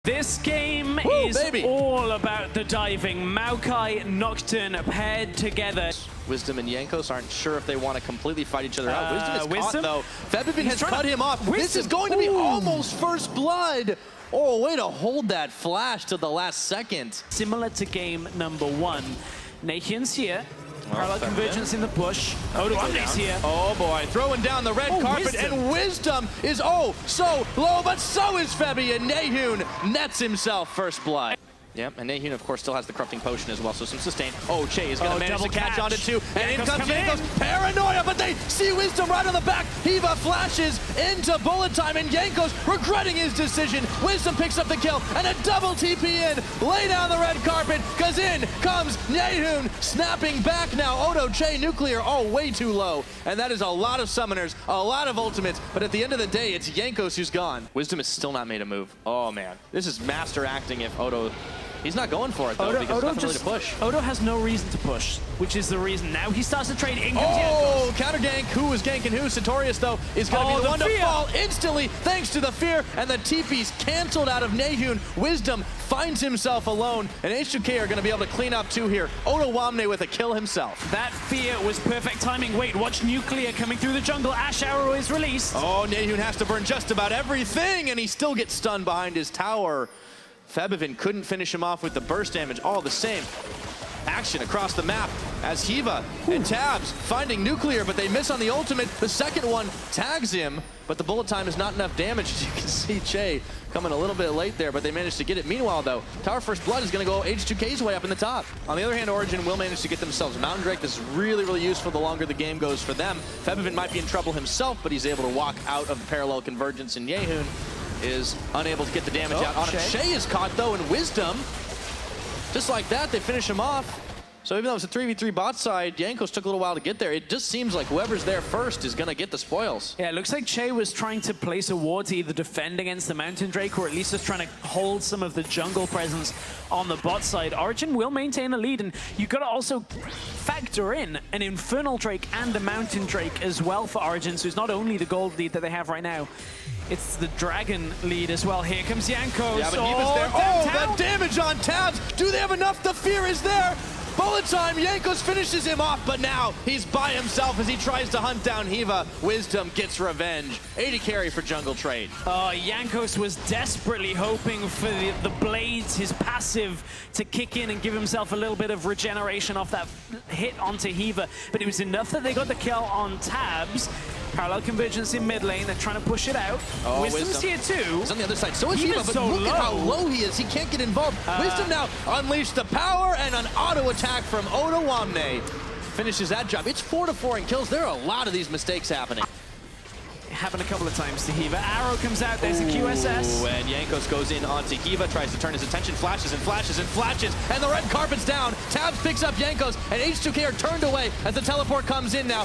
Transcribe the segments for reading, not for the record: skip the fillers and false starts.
This game is all about the diving. Maokai, Nocturne paired together. Wisdom and JANKOS aren't sure if they want to completely fight each other out. Wisdom is caught though. FEBIVEN has cut him off. This is going to be almost first blood. Oh, way to hold that flash to the last second. Similar to game number 1. NAEHYUN's here. Parallel convergence in the push. ODOAMNE's here. Oh boy, throwing down the red carpet, and Wisdom is so low, but so is Febi, and NAEHYUN nets himself first blood. Yep, and NAEHYUN, of course, still has the corrupting potion as well, so some sustain. Oh, CHEI is going to manage to catch on it too. And in comes JANKOS. Paranoia, but they see Wisdom right on the back. HIIVA flashes into bullet time, and JANKOS regretting his decision. Wisdom picks up the kill, and a double TP in. Lay down the red carpet, because in comes NAEHYUN, snapping back now. CHEI nuclear, way too low. And that is a lot of summoners, a lot of ultimates, but at the end of the day, it's JANKOS who's gone. Wisdom has still not made a move. Oh man, this is master acting if Odo... He's not going for it, though, because there's nothing really to push. Odo has no reason to push, which is the reason. Now he starts to trade. Counter gank. Who is ganking who? SATORIUS, though, is going to be the one to fall instantly, thanks to the fear, and the TP's canceled out of NAEHYUN. Wisdom finds himself alone, and H2K are going to be able to clean up two here. ODOAMNE with a kill himself. That fear was perfect timing. Wait, watch Nuclear coming through the jungle. Ashe arrow is released. Oh, NAEHYUN has to burn just about everything, and he still gets stunned behind his tower. FEBIVEN couldn't finish him off with the burst damage. All the same, action across the map as HIIVA and TABZZ finding Nuclear, but they miss on the ultimate. The second one tags him, but the bullet time is not enough damage. As you can see, CHEI coming a little bit late there, but they managed to get it. Meanwhile, though, Tower First Blood is going to go H2K's way up in the top. On the other hand, ORIGEN will manage to get themselves Mountain Drake. This is really, really useful the longer the game goes for them. FEBIVEN might be in trouble himself, but he's able to walk out of the parallel convergence, and NAEHYUN is unable to get the damage out on him. CHEI is caught, though, in Wisdom. Just like that, they finish him off. So even though it's a 3v3 bot side, JANKOS took a little while to get there. It just seems like whoever's there first is going to get the spoils. Yeah, it looks like CHEI was trying to place a ward to either defend against the Mountain Drake or at least just trying to hold some of the jungle presence on the bot side. ORIGEN will maintain a lead, and you've got to also factor in an Infernal Drake and a Mountain Drake as well for ORIGEN, so it's not only the gold lead that they have right now, it's the Dragon lead as well. Here comes JANKOS. Yeah, but HIIVA's there. The damage on TABZZ. Do they have enough? The fear is there. Bullet time, JANKOS finishes him off, but now he's by himself as he tries to hunt down HIIVA. Wisdom gets revenge. 80 carry for jungle trade. JANKOS was desperately hoping for the blades, his passive, to kick in and give himself a little bit of regeneration off that hit onto HIIVA, but it was enough that they got the kill on TABZZ. Parallel convergence in mid lane, they're trying to push it out. Wisdom's here too. He's on the other side, so is HIIVA, but look at how low he is. He can't get involved. Wisdom now unleashed the power and an auto attack from ODOAMNE. Finishes that job. It's 4-4 in kills. There are a lot of these mistakes happening. Happened a couple of times to HIIVA. Arrow comes out, there's a QSS. And JANKOS goes in onto HIIVA, tries to turn his attention, flashes and flashes and flashes, and the red carpet's down. TABZZ picks up JANKOS, and H2K are turned away as the teleport comes in now.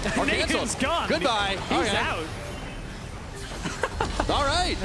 NAEHYUN's gone. Goodbye. He's out. All right.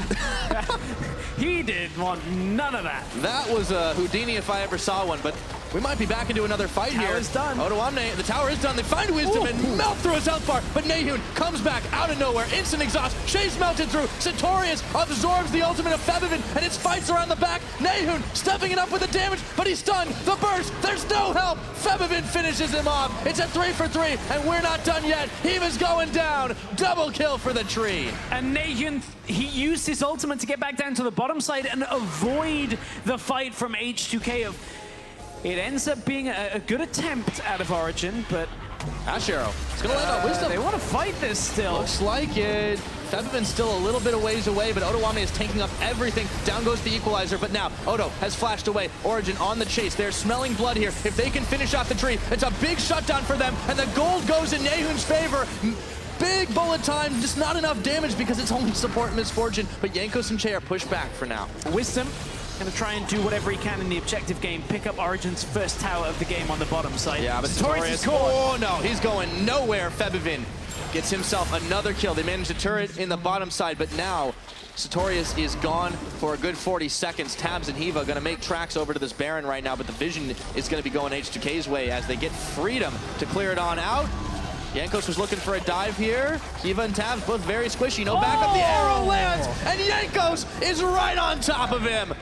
He did want none of that. That was a Houdini if I ever saw one, but we might be back into another fight here. Tower's done. ODOAMNE, the tower is done. They find Wisdom and melt through his health bar, but NAEHYUN comes back out of nowhere. Instant exhaust. CHEI's melted through. SATORIUS absorbs the ultimate of FEBIVEN, and it's fights around the back. NAEHYUN stepping it up with the damage, but he's stunned. The burst. There's no help. FEBIVEN finishes him off. It's a 3-for-3, and we're not done yet. HIIVA's going down. Double kill for the tree. And NAEHYUN, he used his ultimate to get back down to the bottom side and avoid the fight from H2K. It ends up being a good attempt out of ORIGEN, but Ashe arrow. It's going to land on Wisdom. They want to fight this still. Looks like it. FEBIVEN's still a little bit of ways away, but ODOAMNE is tanking up everything. Down goes the equalizer, but now Odo has flashed away. ORIGEN on the chase. They're smelling blood here. If they can finish off the tree, it's a big shutdown for them, and the gold goes in NAEHYUN's favor. Big bullet time, just not enough damage because it's only support misfortune, but JANKOS and CHEI are pushed back for now. Wisdom going to try and do whatever he can in the objective game, pick up ORIGEN's first tower of the game on the bottom side. Yeah, but SATORIUS, oh no, he's going nowhere. FEBIVEN gets himself another kill. They managed a turret in the bottom side, but now SATORIUS is gone for a good 40 seconds. TABZZ and HIIVA going to make tracks over to this Baron right now, but the vision is going to be going H2K's way as they get freedom to clear it on out. JANKOS was looking for a dive here. HIIVA and TABZZ both very squishy. No back up, the arrow lands, and JANKOS is right on top of him.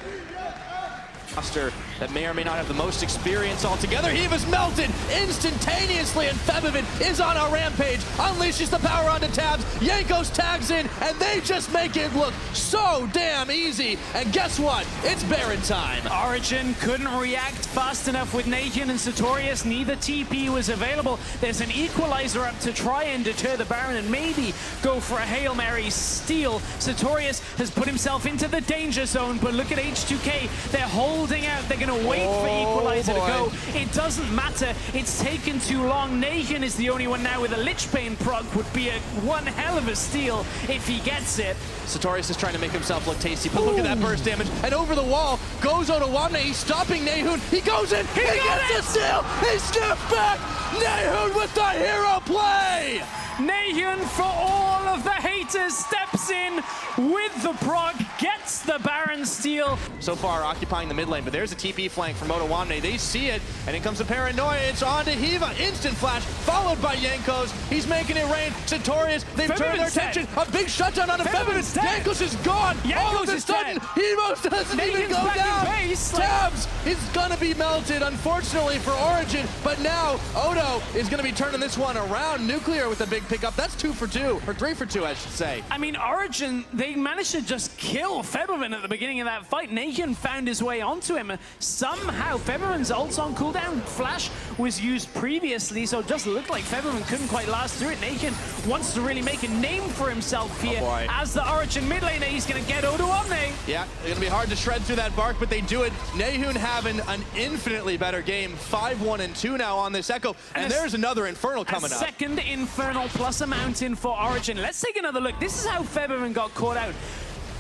Roster that may or may not have the most experience altogether. HIIVA's melted instantaneously, and FEBIVEN is on a rampage, unleashes the power onto TABZZ. JANKOS tags in, and they just make it look so damn easy. And guess what? It's Baron time. ORIGEN couldn't react fast enough with NAEHYUN and SATORIUS. Neither TP was available. There's an equalizer up to try and deter the Baron and maybe go for a Hail Mary steal. SATORIUS has put himself into the danger zone, but look at H2K. They're holding out. They're going to wait for equalizer to go. It doesn't matter. It's taken too long. NAEHYUN is the only one now with a Lich Bane proc. Would be one hell of a steal if he gets it. SATORIUS is trying to make himself look tasty, but look at that burst damage. And over the wall goes ODOAMNE. He's stopping NAEHYUN. He goes in. He gets the steal. He sniffed back. NAEHYUN with the hero play. NAEHYUN, for all of the haters, steps in with the proc, gets the Baron steal. So far occupying the mid lane, but there's a TP flank from ODOAMNE. They see it, and it comes to Paranoia. It's on to HIIVA. Instant flash, followed by JANKOS. He's making it rain. SATORIUS, they've turned their attention. A big shutdown on FEBIVEN. JANKOS is gone. All of a sudden, HIIVA doesn't even go down. TABZZ is gonna be melted, unfortunately for ORIGEN, but now Odo is gonna be turning this one around. Nuclear with a big pickup. That's 2 for 2, or 3 for 2, I should say. I mean, ORIGEN, they managed to just kill FEBIVEN at the beginning of that fight. NAEHYUN found his way onto him. Somehow, FEBIVEN's ult's on cooldown. Flash was used previously, so it just looked like FEBIVEN couldn't quite last through it. NAEHYUN wants to really make a name for himself here. As the ORIGEN mid laner, he's going to get ODOAMNE. Yeah, it's going to be hard to shred through that bark, but they do it. NAEHYUN having an infinitely better game. 5-1-2 now on this Ekko, and there's another Infernal coming up. Second Infernal plus a mountain for ORIGEN. Let's take another look. This is how FEBIVEN got caught out.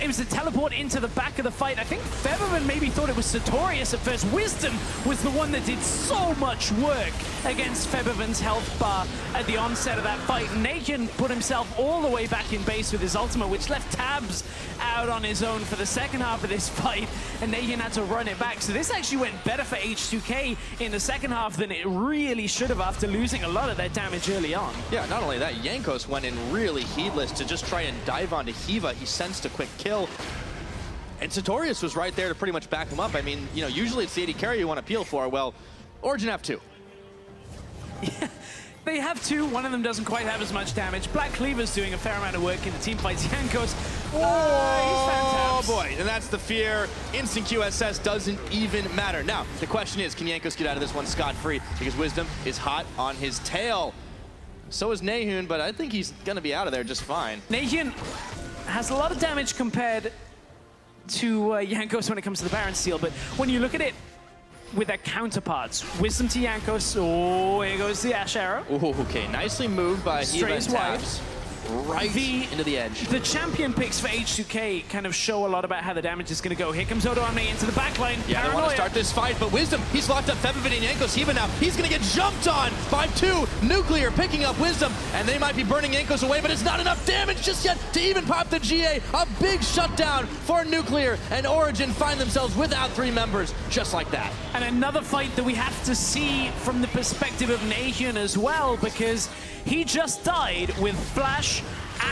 It was a teleport into the back of the fight. I think FEBIVEN maybe thought it was SATORIUS at first. Wisdom was the one that did so much work against FEBIVEN's health bar at the onset of that fight. NAEHYUN put himself all the way back in base with his ultimate, which left TABZZ out on his own for the second half of this fight, and NAEHYUN had to run it back. So this actually went better for H2K in the second half than it really should have after losing a lot of their damage early on. Yeah, not only that, JANKOS went in really heedless to just try and dive onto HIIVA. He sensed a quick kill. And SATORIUS was right there to pretty much back him up. I mean, you know, usually it's the AD carry you want to peel for. Well, ORIGEN have 2. Yeah, they have 2. One of them doesn't quite have as much damage. Black Cleaver's doing a fair amount of work in the team fights. JANKOS, oh boy, and that's the fear. Instant QSS doesn't even matter. Now, the question is, can JANKOS get out of this one scot-free? Because Wisdom is hot on his tail. So is NAEHYUN, but I think he's going to be out of there just fine. NAEHYUN has a lot of damage compared to JANKOS when it comes to the Baron steal, but when you look at it with their counterparts, Wisdom to JANKOS, oh, here goes the Ashe arrow. Ooh, okay, nicely moved by HIIVA and TABZZ. Right into the edge. The champion picks for H2K kind of show a lot about how the damage is going to go. Here comes ODOAMNE into the backline. Yeah, Paranoia. They want to start this fight, but Wisdom, he's locked up FEBIVEN and JANKOS. HIIVA now, he's going to get jumped on by 2. Nuclear picking up Wisdom, and they might be burning JANKOS away, but it's not enough damage just yet to even pop the GA. A big shutdown for Nuclear, and ORIGEN find themselves without 3 members, just like that. And another fight that we have to see from the perspective of NAEHYUN as well, because he just died with Flash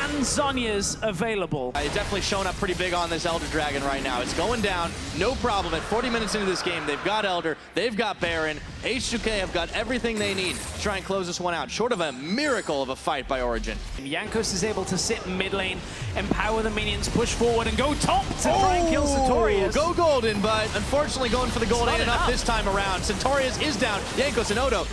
and Zhonya's available. He's definitely showing up pretty big on this Elder Dragon right now. It's going down, no problem. At 40 minutes into this game, they've got Elder, they've got Baron. H2K have got everything they need to try and close this one out, short of a miracle of a fight by ORIGEN. JANKOS is able to sit in mid lane, empower the minions, push forward, and go top to try and kill SATORIUS. Go golden, but unfortunately going for the gold ain't enough this time around. SATORIUS is down. JANKOS and Odo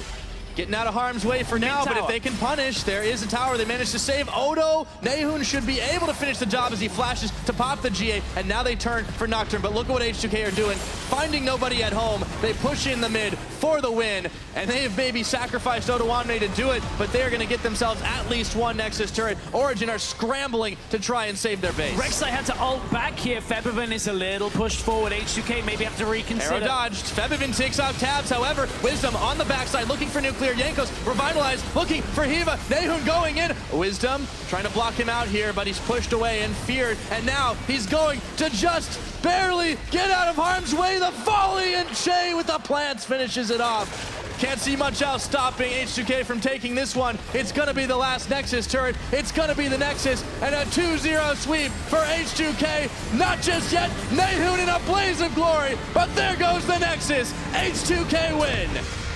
getting out of harm's way for now, but if they can punish, there is a tower they managed to save. Odo, NAEHYUN should be able to finish the job as he flashes to pop the GA, and now they turn for Nocturne, but look at what H2K are doing. Finding nobody at home, they push in the mid for the win, and they have maybe sacrificed ODOAMNE to do it, but they're going to get themselves at least 1 Nexus turret. ORIGEN are scrambling to try and save their base. Rek'Sai had to ult back here. FEBIVEN is a little pushed forward. H2K maybe have to reconsider. Arrow dodged. FEBIVEN takes out TABZZ, however, Wisdom on the backside looking for Nuclear. JANKOS revitalized, looking for HIIVA. NAEHYUN going in. Wisdom trying to block him out here, but he's pushed away and feared, and now he's going to just barely get out of harm's way. The volley, and CHEI with the plants finishes it off. Can't see much else stopping H2K from taking this one. It's gonna be the last Nexus turret. It's gonna be the Nexus, and a 2-0 sweep for H2K. Not just yet, NAEHYUN in a blaze of glory, but there goes the Nexus. H2K win.